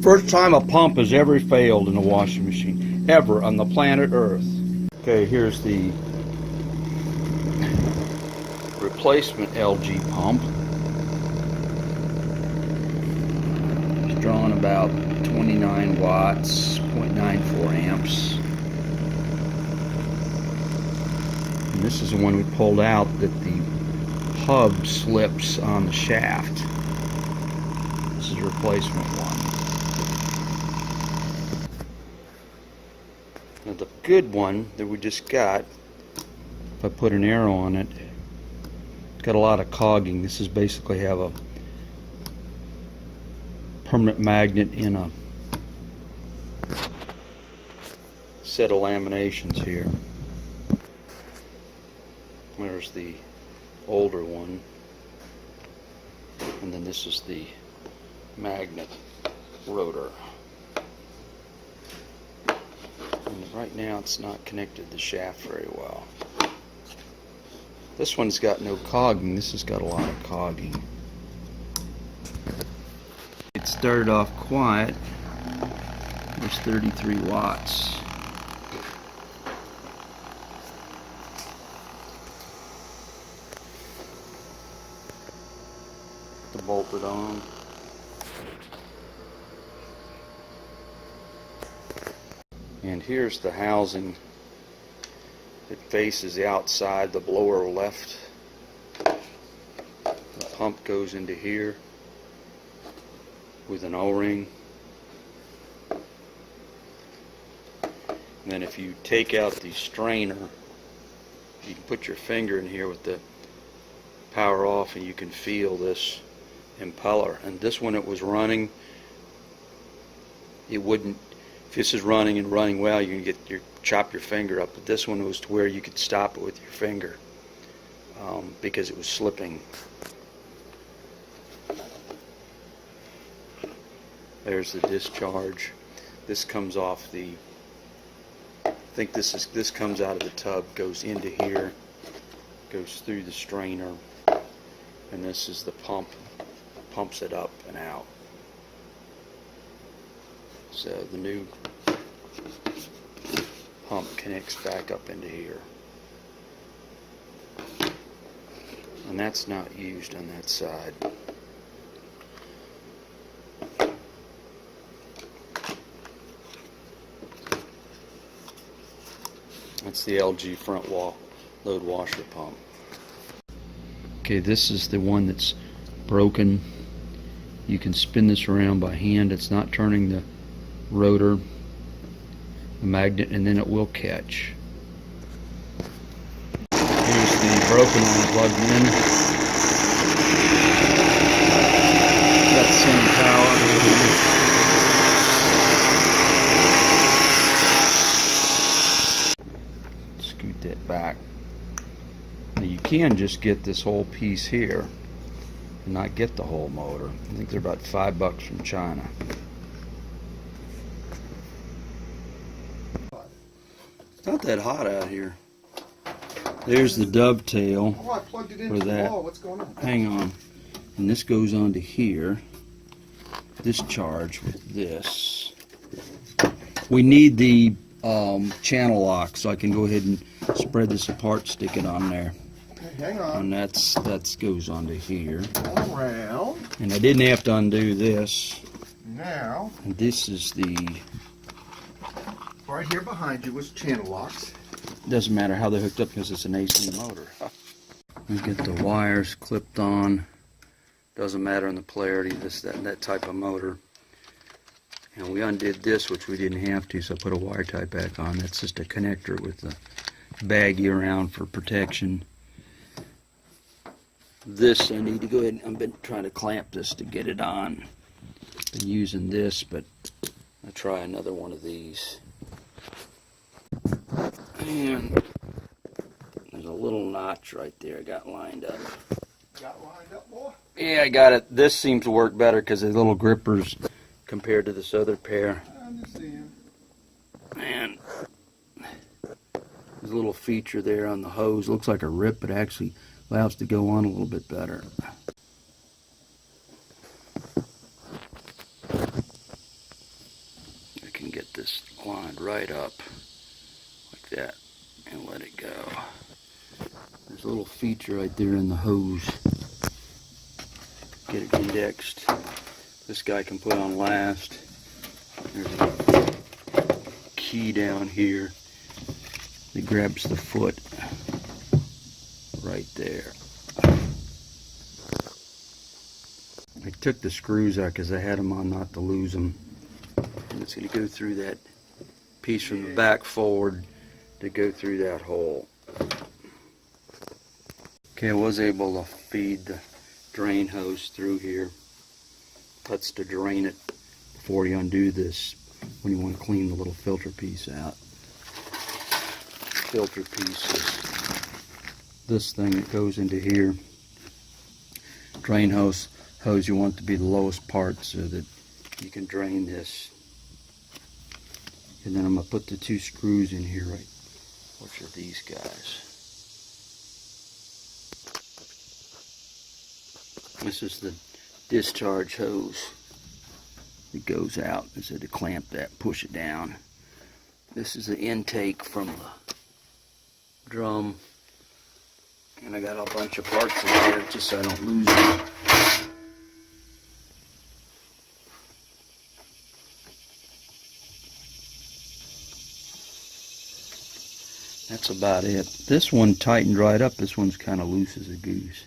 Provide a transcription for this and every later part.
First time a pump has ever failed in a washing machine, ever on the planet Earth. Okay, here's the replacement LG pump. It's drawing about 29 watts, 0.94 amps. And this is the one we pulled out that the hub slips on the shaft. This is a replacement one. Now the good one that we just got, if I put an arrow on it, it's got a lot of cogging. This is basically have a permanent magnet in a set of laminations here. There's the older one, and then this is the magnet rotor. And right now it's not connected to the shaft very well. This one's got no cogging. This has got a lot of cogging. It started off quiet. There's 33 watts. Bolted on. And here's the housing. It faces the outside, the blower left. The pump goes into here with an O-ring. And then if you take out the strainer, you can put your finger in here with the power off and you can feel this impeller. And this one, it was running, it wouldn't, if this is running and running well, you can chop your finger up, but this one was to where you could stop it with your finger because it was slipping. There's the discharge. This comes off the, I think this comes out of the tub, goes into here, goes through the strainer, and this is the pump. Pumps it up and out. So the new pump connects back up into here. And that's not used on that side. That's the LG front wall load washer pump. Okay, this is the one that's broken. You can spin this around by hand. It's not turning the rotor, the magnet, and then it will catch. Here's the broken one plugged in. Got the same power. Scoot that back. Now you can just get this whole piece here and not get the whole motor. I think they're about $5 from China. It's not that hot out here. There's the dovetail. Oh, I plugged it into the wall. What's going on? Hang on. And this goes on to here. Discharge with this. We need the channel lock, so I can go ahead and spread this apart, stick it on there. Hang on. And that goes onto here. All around. And I didn't have to undo this. Now. And this is the. Right here behind you was channel locks. Doesn't matter how they're hooked up because it's an AC motor. We get the wires clipped on. Doesn't matter in the polarity. That type of motor. And we undid this, which we didn't have to, so I put a wire tie back on. That's just a connector with the baggie around for protection. This I need to go ahead and I've been trying to clamp this to get it on. Been using this, but I'll try another one of these. And there's a little notch right there I got lined up. Got lined up, boy? Yeah, I got it. This seems to work better because the little grippers compared to this other pair. I understand. And there's a little feature there on the hose. Looks like a rip, but actually allows it to go on a little bit better. this lined right up like that and let it go. There's a little feature right there in the hose. Get it indexed. This guy can put on last. There's a key down here that grabs the foot right there. I took the screws out because I had them on not to lose them. And it's going to go through that piece from the back forward to go through that hole. Okay, I was able to feed the drain hose through here. That's to drain it before you undo this when you want to clean the little filter piece out. Filter piece is this thing that goes into here. Drain hose you want it to be the lowest part so that you can drain this. And then I'm going to put the 2 screws in here, right, which are these guys. This is the discharge hose that goes out. This is to clamp that, push it down. This is the intake from the drum. And I got a bunch of parts in there just so I don't lose them. That's about it. This one tightened right up. This one's kind of loose as a goose.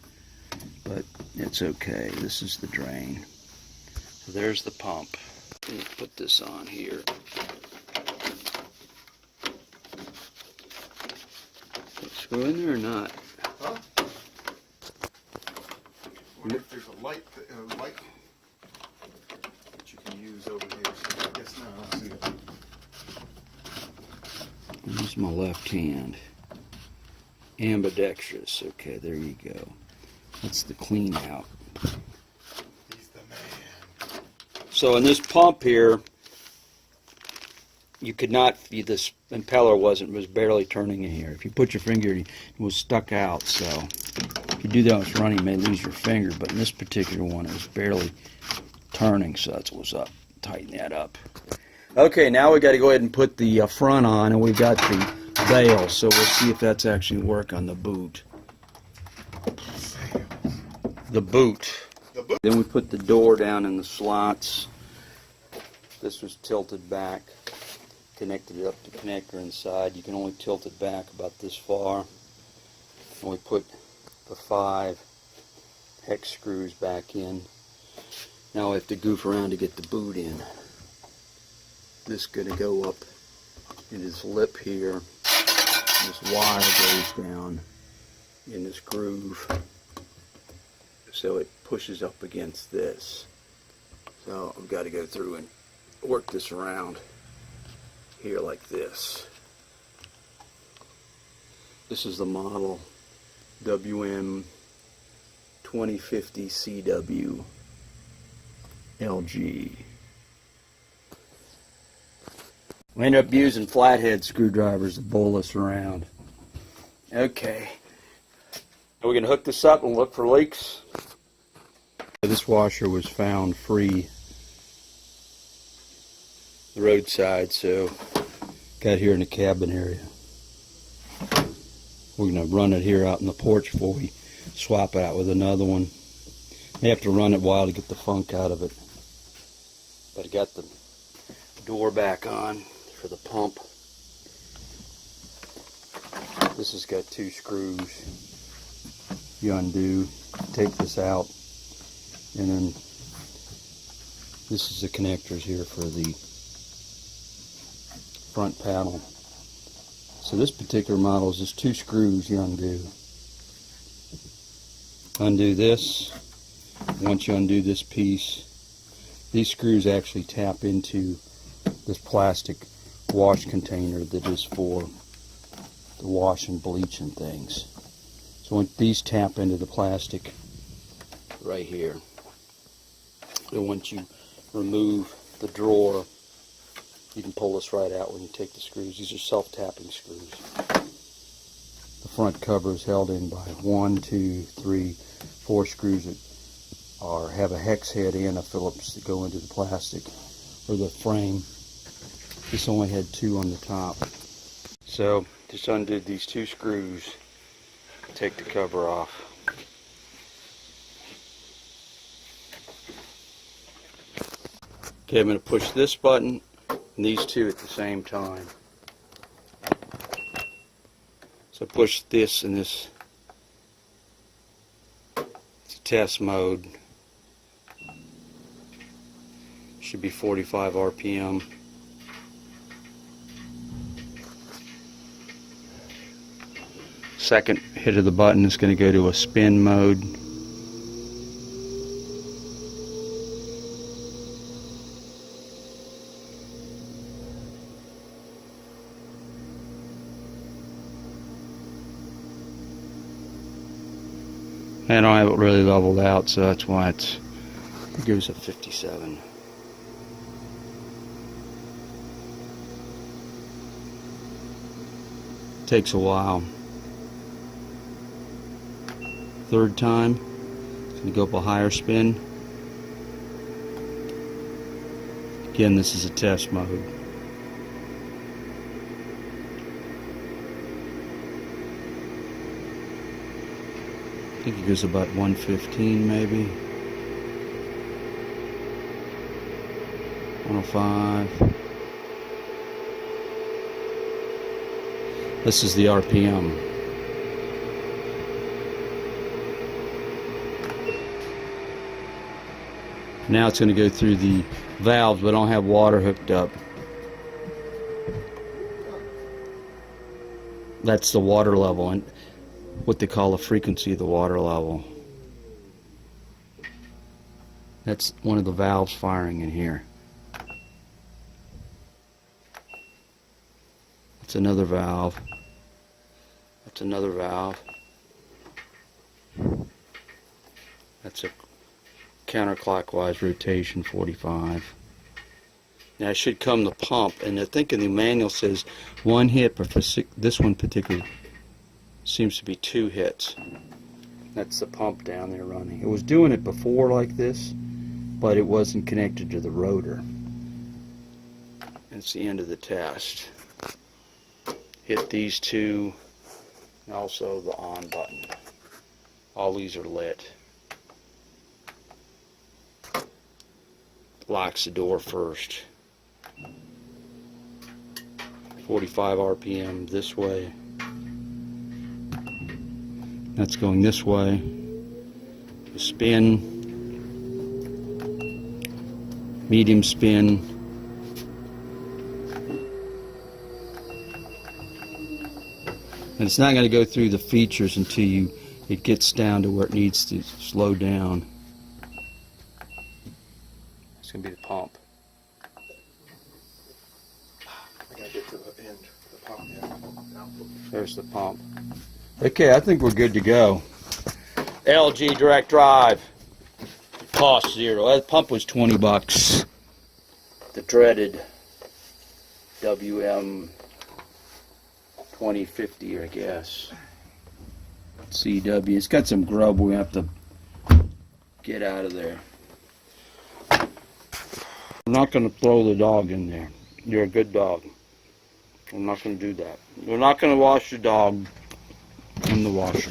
But it's okay. This is the drain. So there's the pump. Let me put this on here. Screw in there or not? Huh? What if there's a light that you can use over here? So I guess now I'll see it. Use my left hand. Ambidextrous. Okay, there you go. That's the clean out. He's the man. So in this pump here, you could not, this impeller was barely turning in here. If you put your finger in, it was stuck out. So if you do that when it's running, you may lose your finger. But in this particular one, it was barely turning, so that's what's up. Tighten that up. Okay, now we got to go ahead and put the front on, and we've got the bail. So we'll see if that's actually work on the boot. The boot. Then we put the door down in the slots. This was tilted back. Connected it up to connector inside. You can only tilt it back about this far. And we put the 5 hex screws back in. Now we have to goof around to get the boot in. This is going to go up in this lip here. This wire goes down in this groove. So it pushes up against this. So I've got to go through and work this around here like this. This is the model WM2050CW LG. We end up using flathead screwdrivers to bowl this around. Okay. Are we going to hook this up and look for leaks? This washer was found free the roadside, so got here in the cabin area. We're going to run it here out in the porch before we swap it out with another one. May have to run it a while to get the funk out of it. But I got the door back on for the pump. This has got 2 screws. You undo, take this out, and then this is the connectors here for the front panel. So this particular model is just 2 screws you undo. Undo this. Once you undo this piece, these screws actually tap into this plastic wash container that is for the wash and bleach and things. So when these tap into the plastic right here, and once you remove the drawer, you can pull this right out when you take the screws. These are self-tapping screws. The front cover is held in by 1, 2, 3, 4 screws that have a hex head and a Phillips that go into the plastic or the frame. This only had 2 on the top. So just undid these 2 screws, take the cover off. Okay, I'm going to push this button and these 2 at the same time. So push this and this. It's test mode. Should be 45 RPM. Second hit of the button is going to go to a spin mode. I don't have it really leveled out, so that's why it goes at 57. Takes a while. Third time, it's going to go up a higher spin. Again, this is a test mode. I think it goes about 115 maybe. 105. This is the RPM. Now it's going to go through the valves, but I don't have water hooked up. That's the water level and what they call the frequency of the water level. That's one of the valves firing in here. That's another valve. That's another valve. That's a counterclockwise rotation, 45. Now it should come the pump, and I think in the manual says 1 hit, but for this one particular seems to be 2 hits. That's the pump down there running. It was doing it before like this, but it wasn't connected to the rotor. It's the end of the test. Hit these 2, and also the on button. All these are lit. Locks the door first. 45 RPM this way. That's going this way. Spin. Medium spin. And it's not going to go through the features until it gets down to where it needs to slow down. It's going to be the pump. I gotta get to the end, the pump end. There's the pump. Okay, I think we're good to go. LG direct drive. Cost 0. That pump was 20 bucks. The dreaded WM2050, I guess. CW. It's got some grub we have to get out of there. I'm not going to throw the dog in there. You're a good dog. I'm not going to do that. We're not going to wash the dog in the washer.